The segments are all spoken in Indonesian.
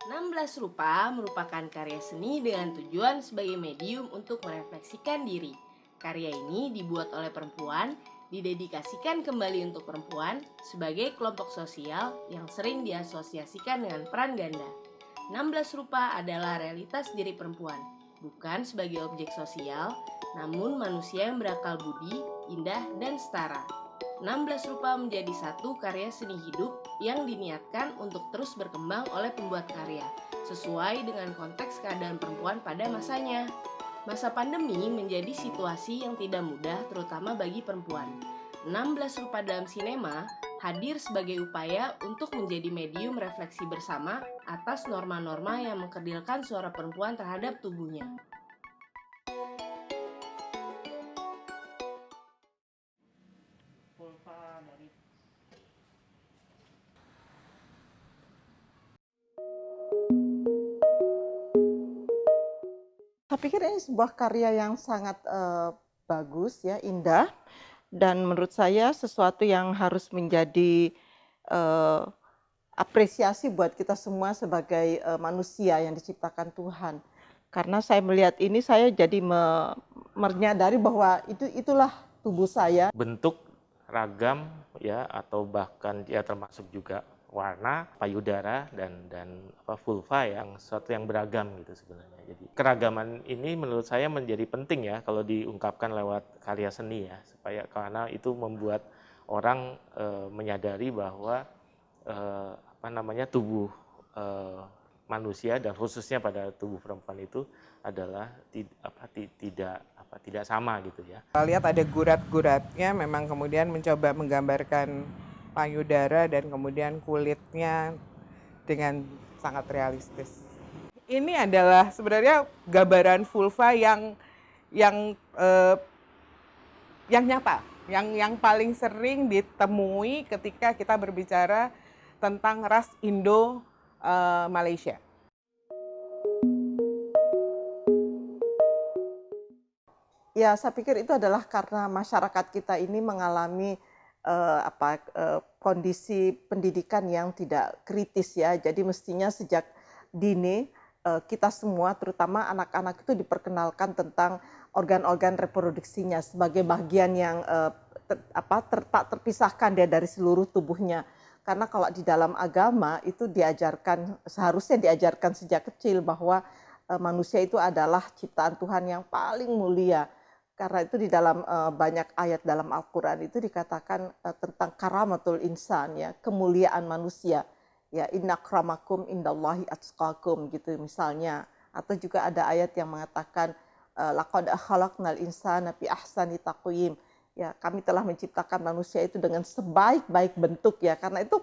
16 Rupa merupakan karya seni dengan tujuan sebagai medium untuk merefleksikan diri. Karya ini dibuat oleh perempuan, didedikasikan kembali untuk perempuan sebagai kelompok sosial yang sering diasosiasikan dengan peran ganda. 16 Rupa adalah realitas diri perempuan, bukan sebagai objek sosial, namun manusia yang berakal budi, indah, dan setara. 16 Rupa menjadi satu karya seni hidup yang diniatkan untuk terus berkembang oleh pembuat karya, sesuai dengan konteks keadaan perempuan pada masanya. Masa pandemi menjadi situasi yang tidak mudah terutama bagi perempuan. 16 Rupa dalam sinema hadir sebagai upaya untuk menjadi medium refleksi bersama atas norma-norma yang mengkerdilkan suara perempuan terhadap tubuhnya. Saya pikir ini sebuah karya yang sangat bagus ya, indah, dan menurut saya sesuatu yang harus menjadi apresiasi buat kita semua sebagai manusia yang diciptakan Tuhan. Karena saya melihat ini, saya jadi menyadari bahwa itulah tubuh saya. Bentuk ragam ya, atau bahkan ya termasuk juga warna, payudara dan vulva yang sesuatu yang beragam gitu sebenarnya. Jadi keragaman ini menurut saya menjadi penting ya kalau diungkapkan lewat karya seni ya, karena itu membuat orang menyadari bahwa tubuh manusia dan khususnya pada tubuh perempuan itu adalah tidak sama gitu ya. Lihat ada gurat-guratnya, memang kemudian mencoba menggambarkan payudara dan kemudian kulitnya dengan sangat realistis. Ini adalah sebenarnya gambaran vulva yang nyata, yang paling sering ditemui ketika kita berbicara tentang ras Indo Malaysia. Ya, saya pikir itu adalah karena masyarakat kita ini mengalami kondisi pendidikan yang tidak kritis ya. Jadi mestinya sejak dini kita semua, terutama anak-anak itu diperkenalkan tentang organ-organ reproduksinya sebagai bagian yang tak terpisahkan dia dari seluruh tubuhnya. Karena kalau di dalam agama itu seharusnya diajarkan sejak kecil bahwa manusia itu adalah ciptaan Tuhan yang paling mulia. Karena itu di dalam banyak ayat dalam Al-Quran itu dikatakan tentang karamatul insan ya, kemuliaan manusia. Ya, inna akramakum indallahi atqakum gitu misalnya. Atau juga ada ayat yang mengatakan laqad khalaqnal insana fi ahsani taqwim. Ya, kami telah menciptakan manusia itu dengan sebaik-baik bentuk ya. Karena itu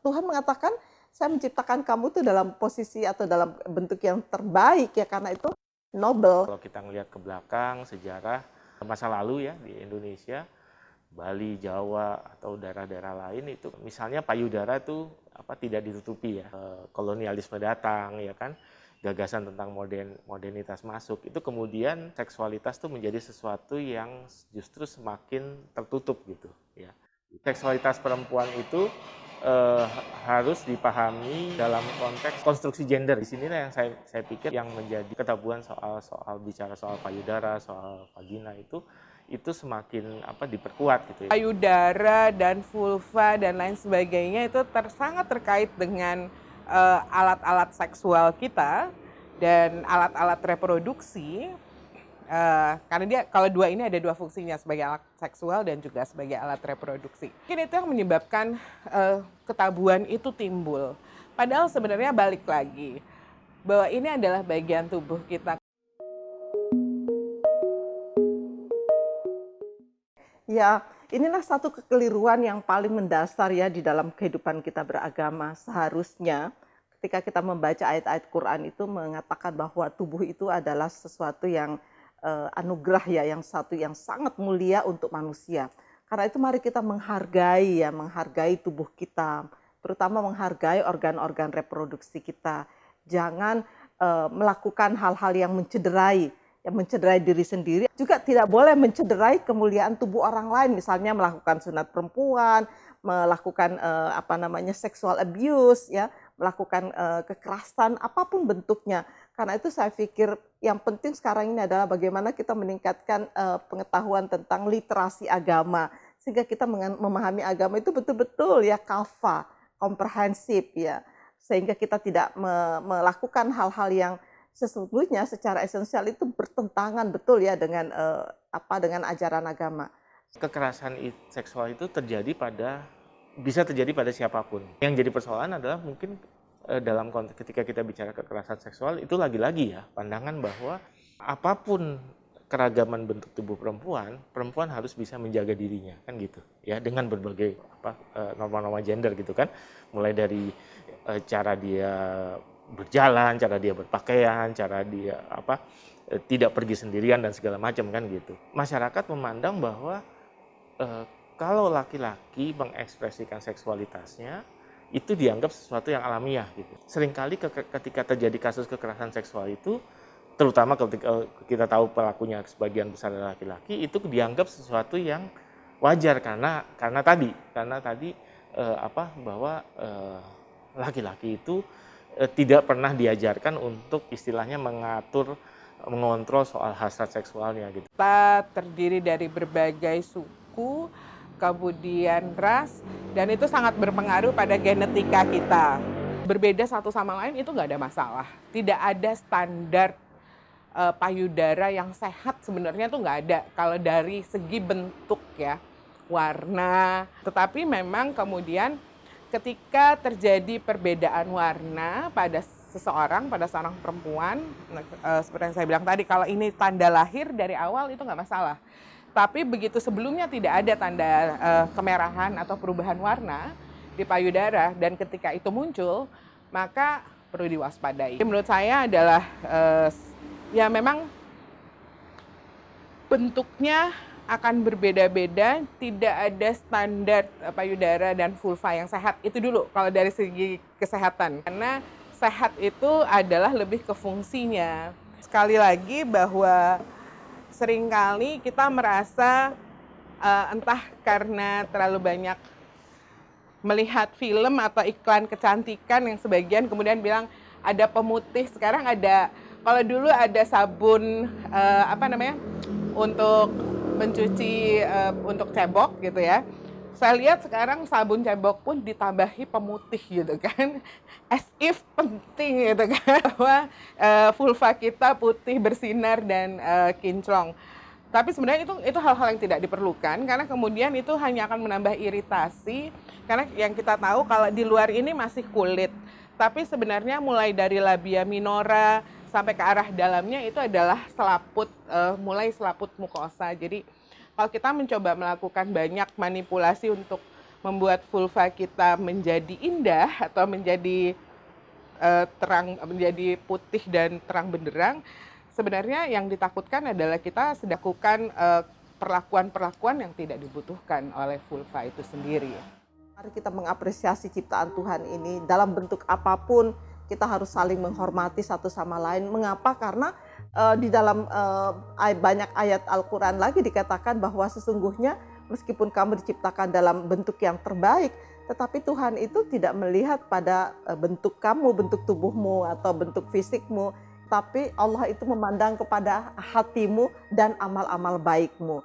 Tuhan mengatakan saya menciptakan kamu itu dalam posisi atau dalam bentuk yang terbaik ya, karena itu Nobel. Kalau kita ngelihat ke belakang sejarah masa lalu ya di Indonesia, Bali, Jawa atau daerah-daerah lain itu misalnya payudara itu tidak ditutupi ya. Kolonialisme datang ya kan, gagasan tentang modernitas masuk, itu kemudian seksualitas tuh menjadi sesuatu yang justru semakin tertutup gitu ya. Seksualitas perempuan itu harus dipahami dalam konteks konstruksi gender. Di sinilah yang saya pikir yang menjadi ketabuhan bicara soal payudara, soal vagina itu semakin diperkuat gitu ya. Payudara dan vulva dan lain sebagainya itu sangat terkait dengan alat-alat seksual kita dan alat-alat reproduksi. Karena kalau dua ini ada dua fungsinya, sebagai alat seksual dan juga sebagai alat reproduksi. Mungkin itu yang menyebabkan ketabuhan itu timbul. Padahal sebenarnya balik lagi, bahwa ini adalah bagian tubuh kita. Ya, inilah satu kekeliruan yang paling mendasar ya di dalam kehidupan kita beragama. Seharusnya ketika kita membaca ayat-ayat Quran itu mengatakan bahwa tubuh itu adalah sesuatu yang anugerah ya, yang sangat mulia untuk manusia. Karena itu mari kita menghargai tubuh kita, terutama menghargai organ-organ reproduksi kita. Jangan melakukan hal-hal yang mencederai diri sendiri. Juga tidak boleh mencederai kemuliaan tubuh orang lain, misalnya melakukan sunat perempuan, melakukan sexual abuse ya, melakukan kekerasan apapun bentuknya. Karena itu saya pikir yang penting sekarang ini adalah bagaimana kita meningkatkan pengetahuan tentang literasi agama, sehingga kita memahami agama itu betul-betul ya kafah, komprehensif ya, sehingga kita tidak melakukan hal-hal yang sesungguhnya secara esensial itu bertentangan betul ya dengan dengan ajaran agama. Kekerasan seksual itu bisa terjadi pada siapapun. Yang jadi persoalan adalah mungkin dalam konteks ketika kita bicara kekerasan seksual itu lagi-lagi ya pandangan bahwa apapun keragaman bentuk tubuh perempuan harus bisa menjaga dirinya kan gitu ya, dengan berbagai norma-norma gender gitu kan, mulai dari cara dia berjalan, cara dia berpakaian, cara dia tidak pergi sendirian dan segala macam kan gitu. Masyarakat memandang bahwa kalau laki-laki mengekspresikan seksualitasnya itu dianggap sesuatu yang alamiah gitu. Seringkali ketika terjadi kasus kekerasan seksual itu, terutama ketika kita tahu pelakunya sebagian besar adalah laki-laki, itu dianggap sesuatu yang wajar karena tadi bahwa laki-laki itu tidak pernah diajarkan untuk istilahnya mengontrol soal hasrat seksualnya gitu. Kita terdiri dari berbagai suku, kemudian ras, dan itu sangat berpengaruh pada genetika kita. Berbeda satu sama lain itu nggak ada masalah. Tidak ada standar payudara yang sehat sebenarnya tuh nggak ada kalau dari segi bentuk ya, warna. Tetapi memang kemudian ketika terjadi perbedaan warna pada seorang perempuan, seperti yang saya bilang tadi, kalau ini tanda lahir dari awal itu nggak masalah. Tapi begitu sebelumnya tidak ada tanda kemerahan atau perubahan warna di payudara, dan ketika itu muncul, maka perlu diwaspadai. Menurut saya adalah ya memang bentuknya akan berbeda-beda, tidak ada standar payudara dan vulva yang sehat. Itu dulu kalau dari segi kesehatan. Karena sehat itu adalah lebih ke fungsinya. Sekali lagi bahwa seringkali kita merasa entah karena terlalu banyak melihat film atau iklan kecantikan yang sebagian kemudian bilang ada pemutih, sekarang ada, kalau dulu ada sabun untuk mencuci untuk cebok gitu ya. Saya lihat sekarang sabun cebok pun ditambahi pemutih gitu kan. As if penting gitu kan bahwa vulva kita putih bersinar dan kinclong. Tapi sebenarnya itu hal-hal yang tidak diperlukan, karena kemudian itu hanya akan menambah iritasi, karena yang kita tahu kalau di luar ini masih kulit. Tapi sebenarnya mulai dari labia minora sampai ke arah dalamnya itu adalah selaput, mulai selaput mukosa. Jadi kalau kita mencoba melakukan banyak manipulasi untuk membuat vulva kita menjadi indah atau menjadi terang, menjadi putih dan terang benderang, sebenarnya yang ditakutkan adalah kita sedang melakukan perlakuan-perlakuan yang tidak dibutuhkan oleh vulva itu sendiri. Mari kita mengapresiasi ciptaan Tuhan ini dalam bentuk apapun. Kita harus saling menghormati satu sama lain. Mengapa? Karena di dalam banyak ayat Al-Quran lagi dikatakan bahwa sesungguhnya meskipun kamu diciptakan dalam bentuk yang terbaik, tetapi Tuhan itu tidak melihat pada bentuk kamu, bentuk tubuhmu atau bentuk fisikmu, tapi Allah itu memandang kepada hatimu dan amal-amal baikmu.